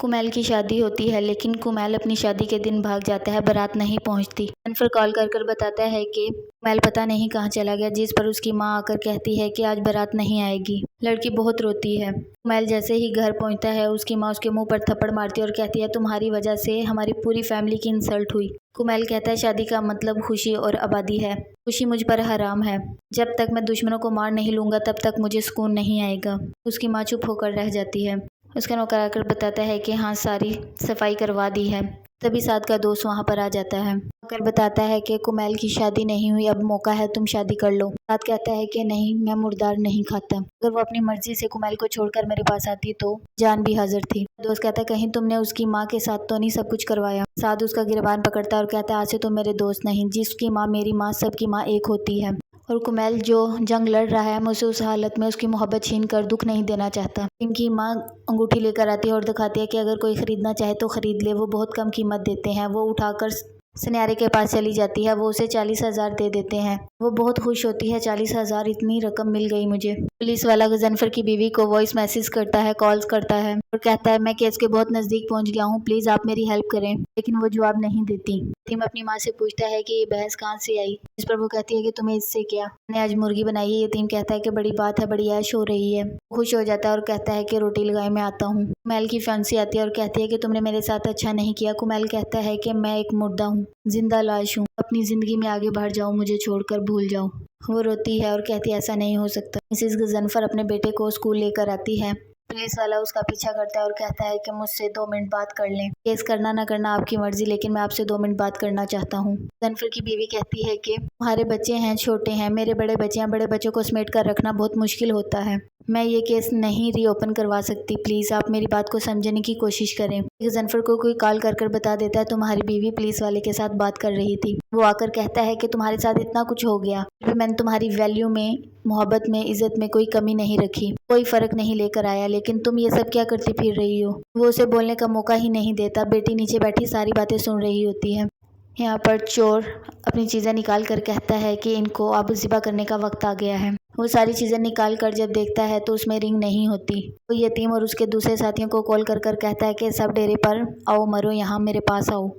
कुमैल की शादी होती है, लेकिन कुमैल अपनी शादी के दिन भाग जाता है, बारात नहीं पहुंचती। जनफर कॉल कर बताता है कि कुमैल पता नहीं कहाँ चला गया, जिस पर उसकी माँ आकर कहती है कि आज बारात नहीं आएगी। लड़की बहुत रोती है। कुमैल जैसे ही घर पहुंचता है, उसकी माँ उसके मुंह पर थप्पड़ मारती है और कहती है, तुम्हारी वजह से हमारी पूरी फैमिली की इंसल्ट हुई। कुमैल कहता है, शादी का मतलब खुशी और आबादी है। खुशी मुझ पर हराम है। जब तक मैं दुश्मनों को मार नहीं लूंगा तब तक मुझे सुकून नहीं आएगा। उसकी माँ चुप होकर रह जाती है। उसका नौकर आकर बताता है कि हाँ, सारी सफाई करवा दी है। तभी साद का दोस्त वहाँ पर आ जाता है। नौकर बताता है कि कुमैल की शादी नहीं हुई, अब मौका है, तुम शादी कर लो। साद कहता है कि नहीं, मैं मुर्दार नहीं खाता। अगर वो अपनी मर्जी से कुमैल को छोड़कर मेरे पास आती तो जान भी हाजिर थी। दोस्त कहता है, कहीं तुमने उसकी माँ के साथ तो नहीं सब कुछ करवाया। साद उसका गिरबान पकड़ता है और कहता है, आज से तुम मेरे दोस्त नहीं, जिसकी माँ मेरी माँ, सबकी माँ एक होती है। और कुमैल जो जंग लड़ रहा है, मैं उसे उस हालत में उसकी मोहब्बत छीन कर दुख नहीं देना चाहता। इनकी माँ अंगूठी लेकर आती है और दिखाती है कि अगर कोई खरीदना चाहे तो खरीद ले, वो बहुत कम कीमत देते हैं। वो उठाकर सुनहरे के पास चली जाती है। वो उसे 40,000 दे देते हैं। वो बहुत खुश होती है, 40,000, इतनी रकम मिल गई मुझे। पुलिस वाला जनफर की बीवी को वॉइस मैसेज करता है, कॉल्स करता है और कहता है, मैं केस के बहुत नजदीक पहुंच गया हूँ, प्लीज आप मेरी हेल्प करें। लेकिन वो जवाब नहीं देती। टीम अपनी माँ से पूछता है कि ये बहस कहाँ से आई, जिस पर वो कहती है कि तुम्हें इससे क्या, मैंने आज मुर्गी बनाई है। यतीम कहता है कि बड़ी बात है, बड़ी ऐश हो रही है। खुश हो जाता है और कहता है कि रोटी लगाए, मैं आता हूँ। कुमैल की फैंसी आती है और कहती है कि तुमने मेरे साथ अच्छा नहीं किया। कुमैल कहता है कि मैं एक मुर्दा हूँ, जिंदा लाश हूँ, अपनी जिंदगी में आगे बढ़ जाओ, मुझे छोड़कर भूल जाओ। वो रोती है और कहती है, ऐसा नहीं हो सकता। मिसेस गजनफर अपने बेटे को स्कूल लेकर आती है। पुलिस वाला उसका पीछा करता है और कहता है कि मुझसे 2 मिनट बात कर लें। केस करना ना करना आपकी मर्जी, लेकिन मैं आपसे 2 मिनट बात करना चाहता हूँ। गजनफर की बीवी कहती है कि तुम्हारे बच्चे हैं, छोटे हैं, मेरे बड़े बच्चे हैं, बड़े बच्चों को समेट कर रखना बहुत मुश्किल होता है। मैं ये केस नहीं रीओपन करवा सकती, प्लीज आप मेरी बात को समझने की कोशिश करें। गजनफर को कोई कॉल कर बता देता है, तुम्हारी बीवी पुलिस वाले के साथ बात कर रही थी। वो आकर कहता है कि तुम्हारे साथ इतना कुछ हो गया, फिर मैंने तुम्हारी वैल्यू में, मोहब्बत में, इज्जत में कोई कमी नहीं रखी, कोई फर्क नहीं लेकर आया, लेकिन तुम ये सब क्या करती फिर रही हो। वो उसे बोलने का मौका ही नहीं देता। बेटी नीचे बैठी सारी बातें सुन रही होती है। यहाँ पर चोर अपनी चीज़ें निकाल कर कहता है कि इनको अब ज़िबा करने का वक्त आ गया है। वो सारी चीज़ें निकाल कर जब देखता है तो उसमें रिंग नहीं होती। वो यतीम और उसके दूसरे साथियों को कॉल कर कहता है कि सब डेरे पर आओ, मरो, यहाँ मेरे पास आओ।